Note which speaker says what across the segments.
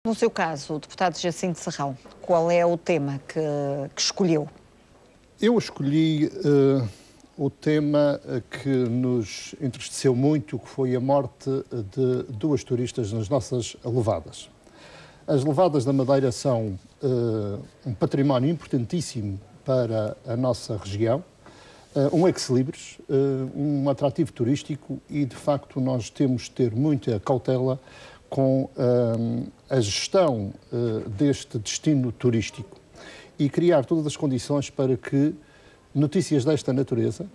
Speaker 1: No seu caso, o deputado Jacinto Serrão, qual é o tema que escolheu?
Speaker 2: Eu escolhi o tema que nos entristeceu muito, que foi a morte de duas turistas nas nossas levadas. As levadas da Madeira são um património importantíssimo para a nossa região, um ex-libris, um atrativo turístico e, de facto, nós temos de ter muita cautela com a gestão deste destino turístico e criar todas as condições para que notícias desta natureza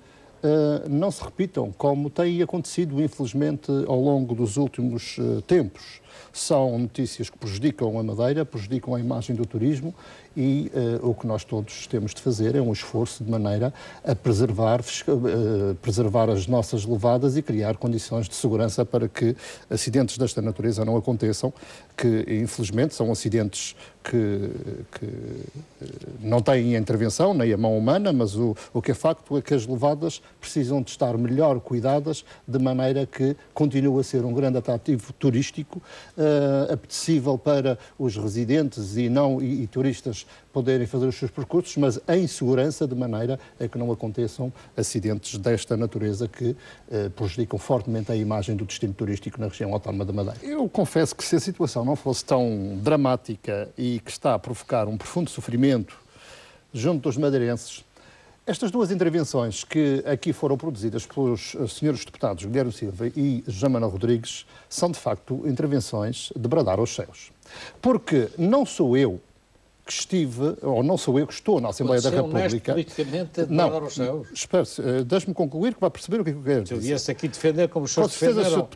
Speaker 2: não se repitam, como tem acontecido, infelizmente, ao longo dos últimos tempos. São notícias que prejudicam a Madeira, prejudicam a imagem do turismo e o que nós todos temos de fazer é um esforço de maneira a preservar as nossas levadas e criar condições de segurança para que acidentes desta natureza não aconteçam, que infelizmente são acidentes que não têm intervenção, nem a mão humana, mas o que é facto é que as levadas precisam de estar melhor cuidadas, de maneira que continue a ser um grande atrativo turístico, apetecível para os residentes e turistas poderem fazer os seus percursos, mas em segurança, de maneira a que não aconteçam acidentes desta natureza que prejudicam fortemente a imagem do destino turístico na região autónoma da Madeira. Eu confesso que se a situação não fosse tão dramática e que está a provocar um profundo sofrimento junto dos madeirenses, estas duas intervenções que aqui foram produzidas pelos senhores deputados Guilherme Silva e José Manuel Rodrigues são, de facto, intervenções de bradar aos céus. Porque não sou eu que estive, ou não sou eu que estou na Assembleia da República...
Speaker 3: politicamente de bradar aos céus.
Speaker 2: Espere-se, deixe-me concluir que vai perceber o que é que eu quero dizer.
Speaker 3: Se eu viesse aqui defender como os senhores defenderam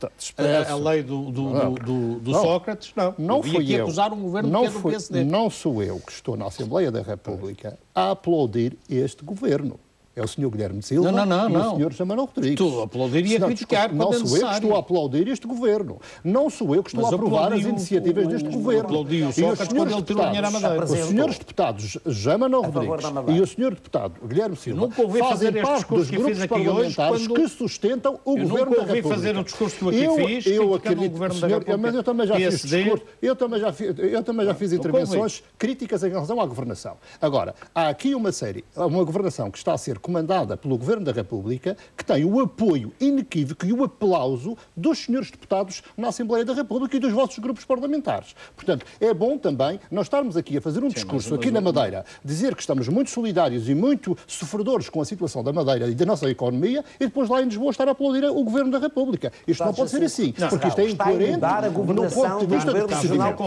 Speaker 3: a lei do Sócrates, não fui eu. Acusar um governo que é do PSD.
Speaker 2: Não sou eu que estou na Assembleia da República a aplaudir este governo. É o Sr. Guilherme Silva e o Sr. José Manuel Rodrigues.
Speaker 3: Estou a aplaudir e a criticar quando é necessário.
Speaker 2: Não sou eu que estou a aplaudir este governo. Não sou eu que estou a aprovar as iniciativas deste governo.
Speaker 3: Aplaudi o Sócrates quando ele tirou dinheiro à Madeira.
Speaker 2: Os senhores deputados José Manuel Rodrigues e o Sr. deputado Guilherme Silva fazem parte dos grupos parlamentares que sustentam o governo da República.
Speaker 3: Eu nunca ouvi fazer o discurso que eu aqui fiz, criticando o governo da República.
Speaker 2: Mas eu também já fiz discurso, eu também já fiz intervenções críticas em relação à governação. Agora, há aqui uma governação que está a ser comandada pelo Governo da República, que tem o apoio inequívoco e o aplauso dos senhores deputados na Assembleia da República e dos vossos grupos parlamentares. Portanto, é bom também nós estarmos aqui a fazer um discurso aqui na Madeira, dizer que estamos muito solidários e muito sofredores com a situação da Madeira e da nossa economia e depois lá em Lisboa estar a aplaudir o Governo da República. Isto não pode ser assim, porque isto é incoerente no ponto de vista do procedimento.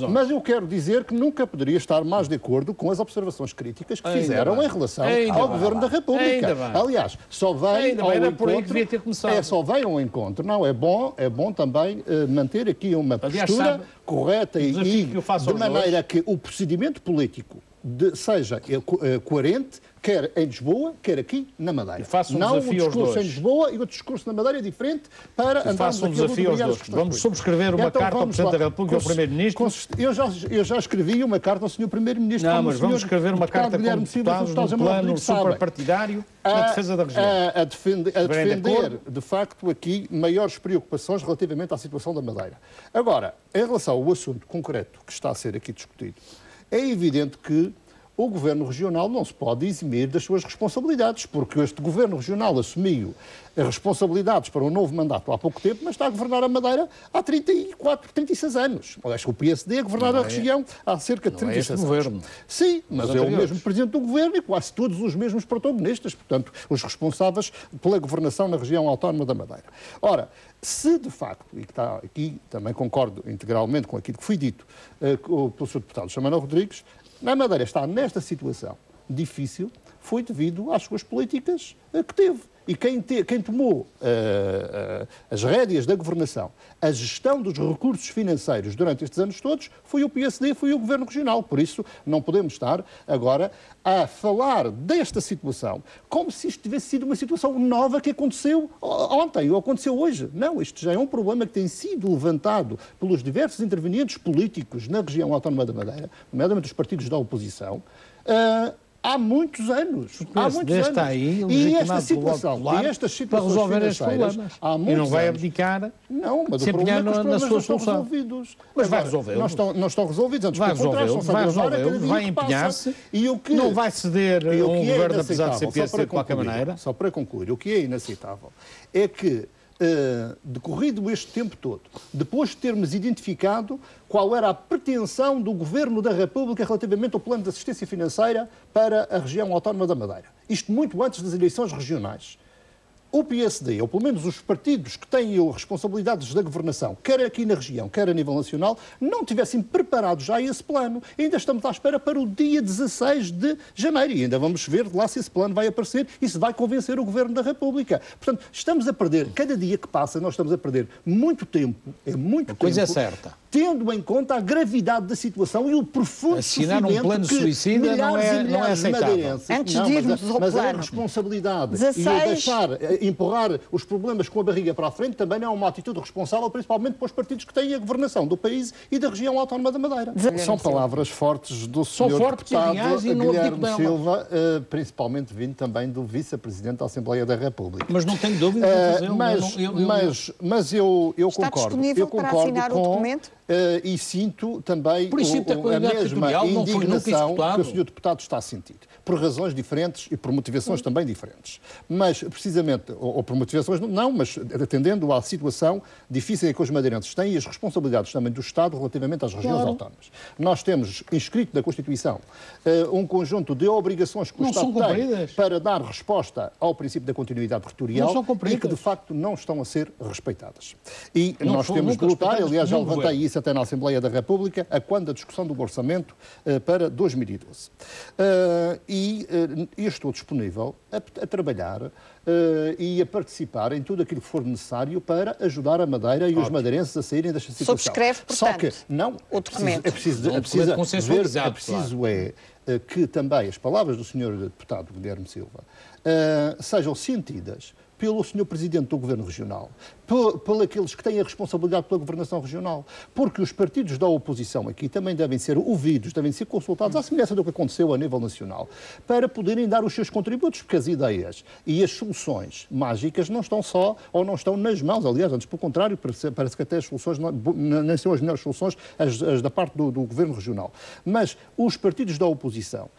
Speaker 2: Mas eu quero dizer que nunca poderia estar mais de acordo com as observações críticas que fizeram em relação ao Governo da República. Aliás, só vem ao encontro... só vem ao encontro. Não, é bom também manter aqui uma postura correta e de maneira que o procedimento político seja coerente, quer em Lisboa, quer aqui na Madeira. Não um discurso em Lisboa e outro discurso na Madeira diferente para andarmos aqui a ludibriar as questões.
Speaker 3: Vamos subscrever uma carta ao Presidente da República e ao Primeiro-Ministro.
Speaker 2: Eu já escrevi uma carta ao Sr. Primeiro-Ministro.
Speaker 3: Não, mas vamos escrever uma carta como deputados do plano superpartidário na defesa da região.
Speaker 2: A defender, de facto, aqui maiores preocupações relativamente à situação da Madeira. Agora, em relação ao assunto concreto que está a ser aqui discutido, é evidente que o Governo Regional não se pode eximir das suas responsabilidades, porque este Governo Regional assumiu as responsabilidades para um novo mandato há pouco tempo, mas está a governar a Madeira há 36 anos. Acho que o PSD a governar a região há cerca de 36 anos.
Speaker 3: Governo.
Speaker 2: Sim, mas é o mesmo Presidente do Governo e quase todos os mesmos protagonistas, portanto, os responsáveis pela governação na região autónoma da Madeira. Ora, se de facto, e que está aqui, também concordo integralmente com aquilo que foi dito pelo Sr. Deputado José Manuel Rodrigues, a Madeira está nesta situação difícil, foi devido às suas políticas que teve. E quem tomou as rédeas da governação, a gestão dos recursos financeiros durante estes anos todos, foi o PSD, foi o Governo Regional. Por isso, não podemos estar agora a falar desta situação como se isto tivesse sido uma situação nova que aconteceu ontem ou aconteceu hoje. Não, isto já é um problema que tem sido levantado pelos diversos intervenientes políticos na região autónoma da Madeira, nomeadamente os partidos da oposição, há muitos anos.
Speaker 3: Há muitos anos. Está aí,
Speaker 2: e esta situação,
Speaker 3: para resolver estes problemas. E não vai abdicar.
Speaker 2: Não, mas o problema é que os problemas
Speaker 3: na sua solução.
Speaker 2: Mas vai resolver. Não estão resolvidos. Antes,
Speaker 3: vai resolver, vai empenhar-se, não vai ceder a um governo, apesar de ser PSD de qualquer maneira.
Speaker 2: Só para concluir, o que é inaceitável é que, decorrido este tempo todo, depois de termos identificado qual era a pretensão do Governo da República relativamente ao plano de assistência financeira para a região autónoma da Madeira, isto muito antes das eleições regionais, o PSD, ou pelo menos os partidos que têm responsabilidades da governação, quer aqui na região, quer a nível nacional, não tivessem preparado já esse plano. Ainda estamos à espera para o dia 16 de janeiro e ainda vamos ver lá se esse plano vai aparecer e se vai convencer o Governo da República. Portanto, estamos a perder, cada dia que passa, nós estamos a perder muito tempo,
Speaker 3: Coisa é certa.
Speaker 2: Tendo em conta a gravidade da situação e o profundo
Speaker 3: sofrimento um plano que suicida não é aceitável.
Speaker 1: Antes de irmos ao
Speaker 2: mas
Speaker 1: plano,
Speaker 2: a responsabilidade 16... e a deixar empurrar os problemas com a barriga para a frente também não é uma atitude responsável, principalmente para os partidos que têm a governação do país e da região autónoma da Madeira. São palavras fortes do Sr. deputado Guilherme Silva, principalmente vindo também do vice-presidente da Assembleia da República.
Speaker 3: Mas não tenho dúvida
Speaker 2: mas eu
Speaker 1: está
Speaker 2: concordo.
Speaker 1: disponível para assinar o documento?
Speaker 2: E sinto também
Speaker 3: a mesma
Speaker 2: indignação que o Sr. Deputado está a sentir, por razões diferentes e por motivações também diferentes. Mas, precisamente, ou por motivações não, mas atendendo à situação difícil em que os madeirenses têm e as responsabilidades também do Estado relativamente às regiões autónomas. Nós temos inscrito na Constituição um conjunto de obrigações que o Estado tem para dar resposta ao princípio da continuidade territorial e que, de facto, não estão a ser respeitadas. E nós temos de lutar, aliás, já levantei isso até na Assembleia da República, a quando a discussão do orçamento para 2012. E estou disponível a trabalhar e a participar em tudo aquilo que for necessário para ajudar a Madeira e os madeirenses a saírem desta situação.
Speaker 1: Subscreve, portanto,
Speaker 2: só que, não,
Speaker 1: o documento.
Speaker 2: É preciso que também as palavras do Sr. Deputado Guilherme Silva sejam sentidas pelo Sr. Presidente do Governo Regional, por aqueles que têm a responsabilidade pela governação regional, porque os partidos da oposição aqui também devem ser ouvidos, devem ser consultados, à semelhança do que aconteceu a nível nacional, para poderem dar os seus contributos, porque as ideias e as soluções mágicas não estão só, ou não estão nas mãos, aliás, antes pelo contrário, parece que até as soluções nem são as melhores soluções, as da parte do Governo Regional. Mas os partidos da oposição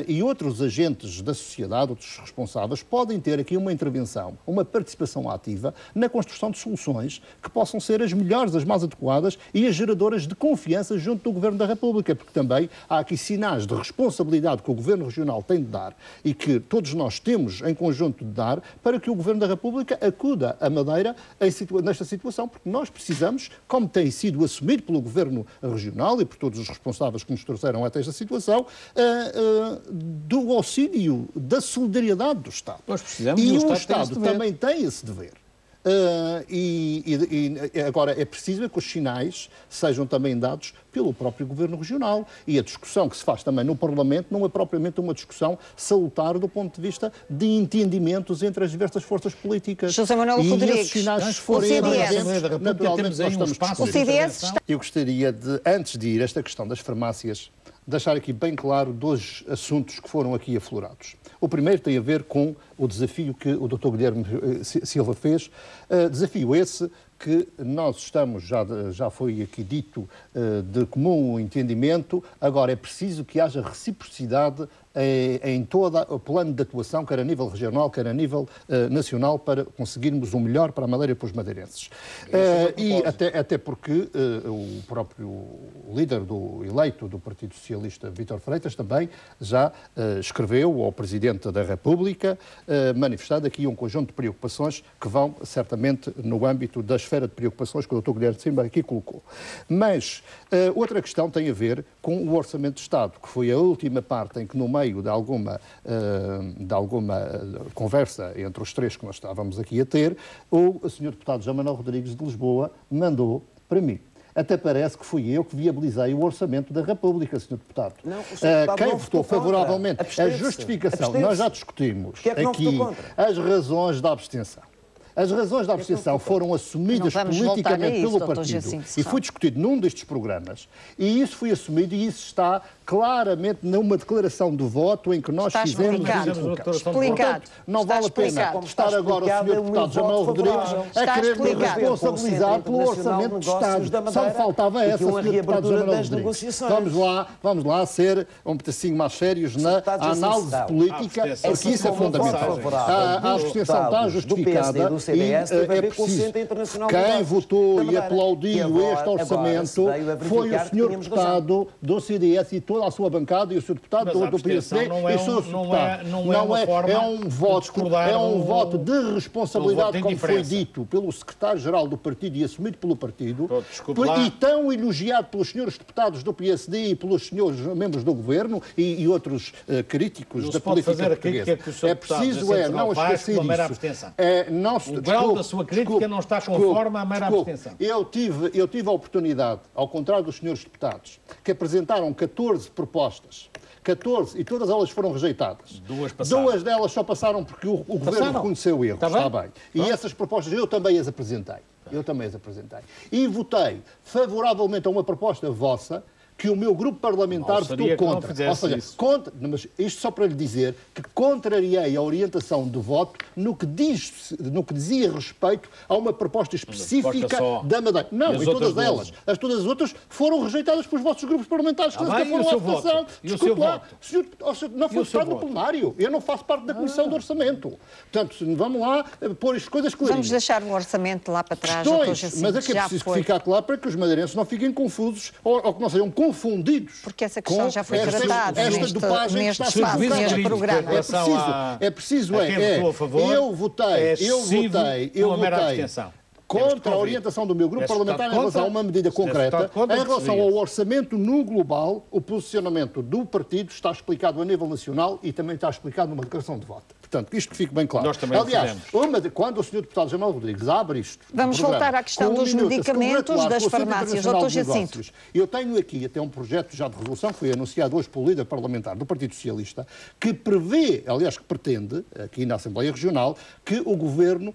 Speaker 2: e outros agentes da sociedade, outros responsáveis, podem ter aqui uma intervenção, uma participação ativa na construção de soluções que possam ser as melhores, as mais adequadas e as geradoras de confiança junto do Governo da República, porque também há aqui sinais de responsabilidade que o Governo Regional tem de dar e que todos nós temos em conjunto de dar para que o Governo da República acuda a Madeira nesta situação, porque nós precisamos, como tem sido assumido pelo Governo Regional e por todos os responsáveis que nos trouxeram até esta situação, do auxílio, da solidariedade do Estado. E o Estado também tem esse dever. Agora é preciso que os sinais sejam também dados pelo próprio Governo Regional e a discussão que se faz também no Parlamento não é propriamente uma discussão salutar do ponto de vista de entendimentos entre as diversas forças políticas.
Speaker 1: José Manuel Rodrigues,
Speaker 2: esses sinais forem evidentes, naturalmente nós estamos disponíveis. Eu gostaria de, antes de ir a esta questão das farmácias, deixar aqui bem claro dois assuntos que foram aqui aflorados. O primeiro tem a ver com o desafio que o Dr. Guilherme Silva fez, desafio esse que nós estamos, já foi aqui dito, de comum entendimento, agora é preciso que haja reciprocidade em todo o plano de atuação, quer a nível regional, quer a nível nacional, para conseguirmos o melhor para a Madeira e para os madeirenses. E até porque o próprio líder eleito do Partido Socialista, Vítor Freitas, também já escreveu ao Presidente da República, manifestando aqui um conjunto de preocupações que vão certamente no âmbito da esfera de preocupações que o Dr. Guilherme Silva aqui colocou. Mas outra questão tem a ver com o Orçamento de Estado, que foi a última parte em que, no meio de alguma conversa entre os três que nós estávamos aqui a ter, o Sr. Deputado José Manuel Rodrigues de Lisboa mandou para mim. Até parece que fui eu que viabilizei o Orçamento da República, Sr. Deputado.
Speaker 4: Não,
Speaker 2: quem votou favoravelmente a justificação, nós já discutimos aqui as razões da abstenção. As razões da abstenção foram assumidas politicamente pelo partido e foi discutido num destes programas, e isso foi assumido e isso está claramente numa declaração de voto em que nós fizemos...
Speaker 1: Explicado.
Speaker 2: Não vale a pena estar agora o Sr. Deputado Jamal Rodrigues a querer me responsabilizar pelo Orçamento de Estado. Só me faltava essa, Sr. Deputado Jamal Rodrigues. Vamos lá ser um pedacinho mais sérios na análise política, porque isso é fundamental. A abstenção está justificada e é preciso. Quem votou e aplaudiu este orçamento foi o Sr. Deputado do CDS e toda a sua bancada e o Sr. Deputado do PSD e o Sr. Deputado. É um voto de responsabilidade, como foi dito pelo secretário-geral do partido e assumido pelo partido, e tão elogiado pelos senhores deputados do PSD e pelos senhores membros do governo e outros críticos da política portuguesa.
Speaker 3: É preciso não esquecer isso. O grau da sua crítica não está conforme à mera abstenção.
Speaker 2: Eu tive a oportunidade, ao contrário dos senhores deputados, que apresentaram 14 propostas. 14, e todas elas foram rejeitadas. Duas delas só passaram porque o Governo reconheceu erros. Está bem. E essas propostas eu também as apresentei. E votei favoravelmente a uma proposta vossa que o meu grupo parlamentar votou contra. Ou seja, mas isto só para lhe dizer que contrariei a orientação de voto no que dizia respeito a uma proposta específica da Madeira. Não, e todas elas. Todas as outras foram rejeitadas pelos vossos grupos parlamentares que foram à votação.
Speaker 3: Desculpe lá.
Speaker 2: Não foi votado no plenário. Eu não faço parte da Comissão de Orçamento. Portanto, vamos lá pôr as coisas clarinhas.
Speaker 1: Vamos deixar o orçamento lá para trás.
Speaker 2: Mas é que é preciso ficar claro para que os madeirenses não fiquem confusos ou que não sejam confundidos.
Speaker 1: Porque essa questão já foi tratada neste programa.
Speaker 2: É preciso. Eu votei contra a orientação do meu grupo parlamentar em relação a uma medida concreta. Em relação ao orçamento no global, o posicionamento do partido está explicado a nível nacional e também está explicado numa declaração de voto. Portanto, isto fique bem claro. Aliás, quando o Sr. Deputado Jamal Rodrigues abre isto...
Speaker 1: Vamos voltar à questão dos medicamentos das farmácias. Dr. Jacinto.
Speaker 2: Eu tenho aqui até um projeto já de resolução, que foi anunciado hoje pelo líder parlamentar do Partido Socialista, que prevê, aliás, que pretende, aqui na Assembleia Regional, que o Governo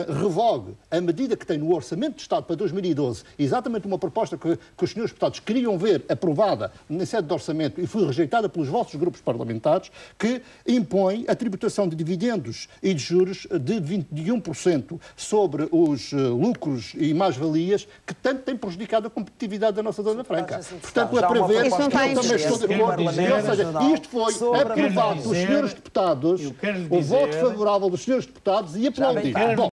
Speaker 2: revogue a medida que tem no Orçamento de Estado para 2012, exatamente uma proposta que os senhores deputados queriam ver aprovada na sede de orçamento e foi rejeitada pelos vossos grupos parlamentares, que impõe a tributação de dividendos e de juros de 21% sobre os lucros e mais-valias que tanto têm prejudicado a competitividade da nossa Zona Franca. Portanto, é prever...
Speaker 1: Isso não está em
Speaker 2: Ou seja, isto foi aprovado pelos senhores deputados, o voto favorável dos senhores deputados e aplaudido.